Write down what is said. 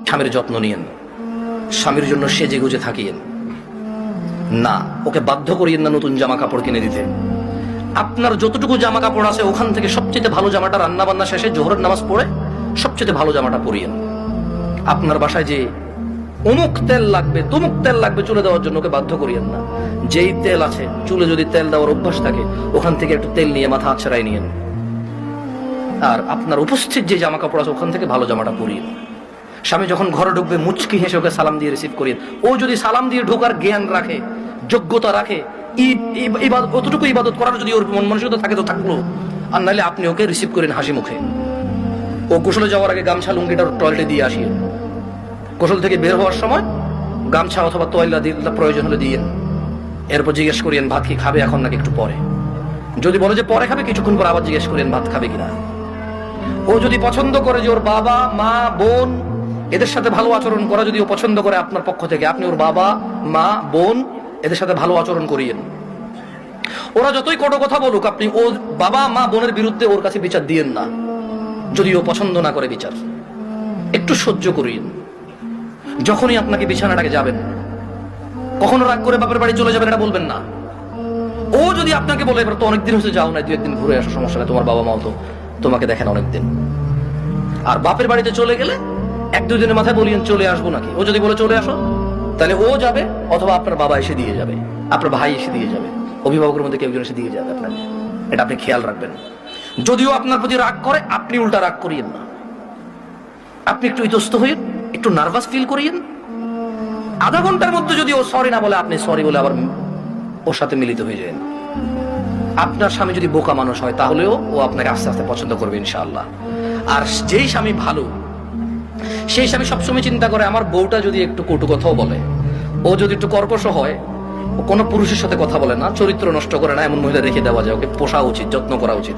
স্বামীর যত্ন নিয়েন, স্বামীর জন্য সেজে গুজে থাকিয়েন না, ওকে বাধ্য করিয়েন না নতুন জামা কাপড় কিনে দিতে। আপনার যতটুকু জামা কাপড় আছে ওখান থেকে সবচেয়ে ভালো জামাটা রান্না বান্না শেষে জোহরের নামাজ পড়ে সবচেয়ে ভালো জামাটা পরিয়েন। আপনার বাসায় যে অমুক তেল লাগবে তমুক তেল লাগবে চুলে দেওয়ার জন্য ওকে বাধ্য করিয়েন না। যেই তেল আছে চুলে যদি তেল দেওয়ার অভ্যাস থাকে ওখান থেকে একটু তেল নিয়ে মাথা আছড়াই নিয়েন। আর আপনার উপস্থিত যে জামা কাপড় আছে ওখান থেকে ভালো জামাটা পরিয়েন। স্বামী যখন ঘরে ঢুকবে মুচকি হেসে ওকে সালাম দিয়ে রিসিভ করিয়েন। ও যদি সালাম দিয়ে ঢোকার জ্ঞান রাখে, যোগ্যতা রাখে, অতটুকু ইবাদত করার যদি ওর মন মানসিকতা থাকে তো থাকলো, আর নাহলে আপনি ওকে রিসিভ করেন হাসি মুখে। ও গোসলে যাওয়ার আগে গামছা লুঙ্গিটা টয়লেটে দিয়ে আসিয়ে, গোসল থেকে বের হওয়ার সময় গামছা অথবা তোয়াল্লা প্রয়োজন হলে দিয়েন। এরপর জিজ্ঞেস করিয়েন ভাত কি খাবে এখন নাকি একটু পরে। যদি বলে যে পরে খাবে কিছুক্ষণ পর আবার জিজ্ঞেস করেন ভাত খাবে কিনা। ও যদি পছন্দ করে যে ওর বাবা মা বোন এদের সাথে ভালো আচরণ করা যদি ও পছন্দ করে আপনার পক্ষ থেকে, আপনি ওর বাবা মা বোন এদের সাথে ভালো আচরণ করিয়েন। ওরা যতই কটু কথা বলুক আপনি ওর বাবা মা বোনের বিরুদ্ধে ওর কাছে বিচার দিয়েন না। যদি ও পছন্দ না করে বিচার একটু সহ্য করিয়েন। যখনই আপনাকে বিছানাটাকে যাবেন কখনো রাগ করে বাপের বাড়ি চলে যাবেন এটা বলবেন না। ও যদি আপনাকে বলে এবার তো অনেকদিন হয়েছে যাও না, দু একদিন ঘুরে আসো, সমস্যা নেই, তোমার বাবা মাও তো তোমাকে দেখেন অনেকদিন। আর বাপের বাড়িতে চলে গেলে এক দুই দিনের মাথায় বলিয়েন চলে আসবো নাকি। ও যদি বলে চলে আসো তাহলে ও যাবে অথবা আপনার বাবা এসে দিয়ে যাবে, আপনার ভাই এসে দিয়ে যাবে, অভিভাবকের মধ্যে কেউ একজন এসে দিয়ে যাবে আপনাকে। এটা আপনি খেয়াল রাখবেন। যদিও আপনার প্রতি রাগ করে আপনি উল্টা রাগ করিয়েন না। আপনি একটু ইতস্ত হইন, একটু নার্ভাস ফিল করিয়েন। আধা ঘন্টার মধ্যে যদি ও সরি না বলে আপনি সরি বলে আবার ওর সাথে মিলিত হয়ে যান। আপনার স্বামী যদি বোকা মানুষ হয় তাহলেও ও আপনাকে আস্তে আস্তে পছন্দ করবে ইনশাআল্লাহ। আর যেই স্বামী ভালো সেই স্বামী সবসময় চিন্তা করে আমার বউটা যদি একটু কটু কথাও বলে, ও যদি একটু কর্কশ হয়, ও কোনো পুরুষের সাথে কথা বলে না, চরিত্র নষ্ট করে না, এমন মহিলা রেখে দেওয়া যায়, ওকে পোষা উচিত, যত্ন করা উচিত।